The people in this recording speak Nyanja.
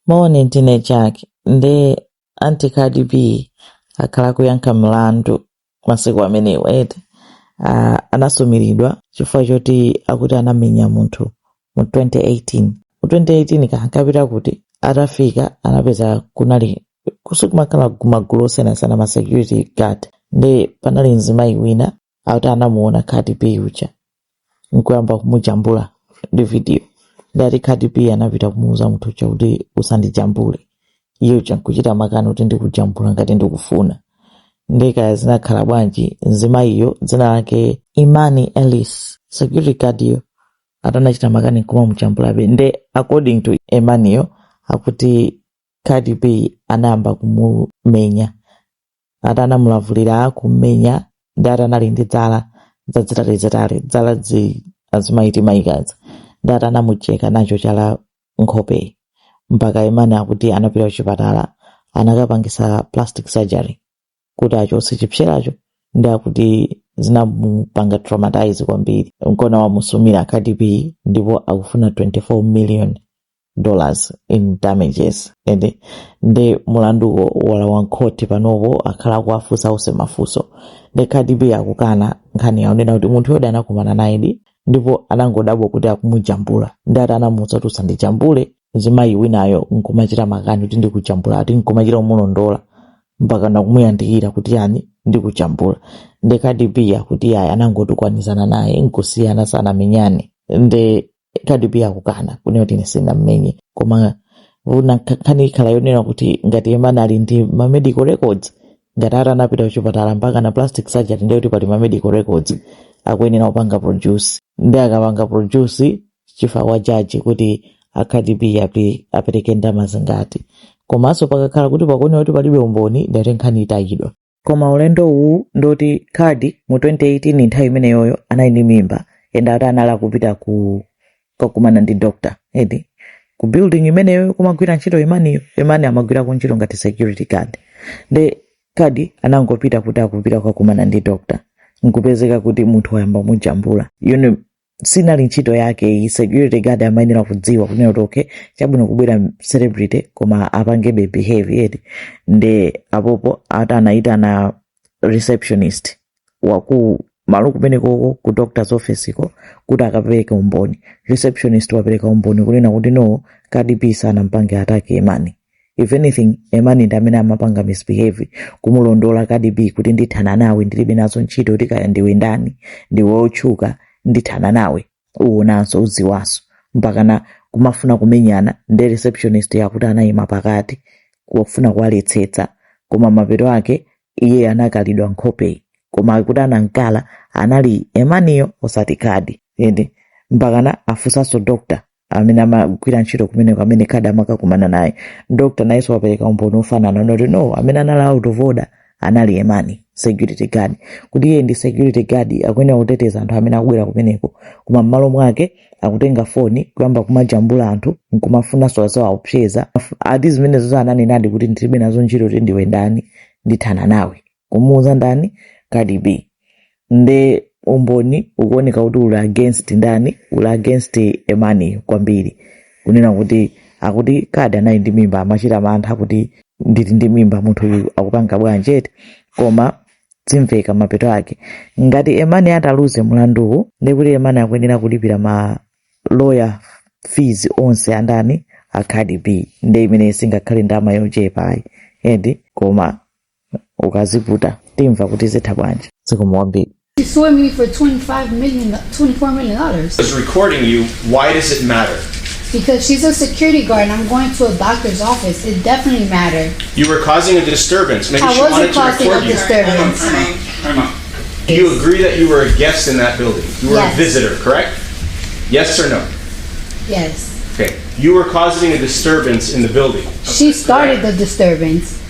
Moni ndine chake ndi anti-Cardi B akhala kuyankha mlandu masiku amenewa eti anasumiridwa chifukwa choti akuti anamenya munthu mu 2018. Mu 2018 kankapita kuti atafika anapeza kunali kusukumakhala magulu osiyanasiyana ma security guard ndi panali mzimayi wina akuti anamuona Cardi B uja nkuyamba kumujambula ndi video. Ndati Cardi B anapita kumuuza munthu uja kuti usandijambule. Iye uja nkuchita makani kuti ndikujambula ngati ndikufuna. Ndikaya zinakhala bwanji mzimayiyo dzina lake Imani Ellis, security guard yo atanachita makani kumujambulabe. Nde according to Imaniyo akuti Cardi B anayamba kumumenya. Atanamulavulira kumenya ndi atanali ndi dzala zazitali dzala azimaiti maikazi. Ndata anamucheka nacho chala nkhope mpaka Imani akuti anapita kuchipatala anakapangisa plastic surgery kuti achotse chipseracho ndi akuti zinamupanga traumatize kwambiri. Nkona wamusumira Cardi B ndipo akufuna $24 million in damages. Ndi mulanduwo wala wankhoti panopo akhala kuwafusa ose mafuso. Ndi Cardi B akukana nkhani yaonena kuti munthu yodi anakumana naye ndipo anangodabwa kuti akumujambula. Ndati anamuwuza kuti usandijambule mzimayi winayo nkumachita makani kuti ndikujambula ati nkumachita umulondola mpaka nakumuyandikira kuti yani ndikujambula. Ndi Cardi B akuti yaya anangotukwanizana naye nkusiyana sana menyane. Ndi Cardi B akukana kunena kuti sindamenye koma nkhani ikhala yonena kuti ngati Imani ali ndi ma medical records ngati atanapita kuchipatala mpaka na plastic surgery ndi kuti pali ma medical records akuyenera kupanga produce. Ndi akapanga produce chifukwa jaji kuti Cardi B apereke ndalama zingati. Komanso pakakhala kuti pakuoneka kuti palibe umboni ndati nkhani itayidwa. Koma ulendo uwu ndoti Cardi mu 2018 nthawi imeneyoyo anali ndi mimba enda ati anala kupita kukumana ndi doctor ku building imeneyo kumagwira ntchito Imani amagwira ntchito ngati security guard. Ndi Cardi anangopita kuti akupita kukumana ndi doctor nkupezeka kuti munthu wayamba mujambula. Sinali ntchito yake iyi security guard amayenera kudziwa kunena kuti okay chabwino kubwera celebrity koma apange behave ndi apopo atanaita na receptionist waku malo kumeneko ku doctor's office kuti akapereke umboni. Receptionist wapereka umboni kunena kuti no Cardi B sana mpange atake Imani. If anything Imani ndi amene amapanga misbehave kumulondola Cardi B kuti ndithana nawe ndilibe nazo ntchito kuti kaya ndiwe ndani ndiwe otchuka ndithana nawe uwonanso uziwaso mpaka na kumafuna kumenyana. Ndi receptionist yakuti anayima pakati kufuna kuwaletsetsa koma mapeto ake iye anakalidwa nkhope koma kuti anankala anali Imaniyo osati Cardi. Mpaka na afusaso doctor amene amagwira ntchito kumeneko amene Cardi amakakumana naye. Doctor nayenso wapereka umboni ofanana noti no amene anali out of order anali Imani security guard kuti iye ndi security guard akuyenera kuteteza anthu amene akubwera kumeneko koma m'malo mwake akutenga foni kuyamba kumajambula anthu nkumafunanso azawaopseza ati zimene zozo ananenadi kuti ndilibe nazo ntchito kuti ndiwe ndani ndithana nawe kumuuza ndani Cardi B. Ndi umboni ukuoneka kuti uli against ndani uli against Imani kwambiri kunena kuti akuti Cardi anali ndi mimba amachita mantha kuti ndili ndi mimba munthu uyu akupanga bwanji koma zimveka mapeto ake ngati Imani ataluze mlanduwu ndi kuti Imani akuyenera kulipira ma lawyer fees onse andani a Cardi B ndi imene singakhale ndalama yochepa koma ukaziputa timva kuti zitha bwanji zikumwambiri. You sued me for $24 million. Is recording you. Why does it matter? Because she's a security guard and I'm going to a doctor's office. It definitely mattered. You were causing a disturbance. Maybe she wanted to record you. Disturbance. Time out. Do you agree that you were a guest in that building? You were a visitor, correct? Yes or no? Yes. Okay. You were causing a disturbance in the building. She started the disturbance.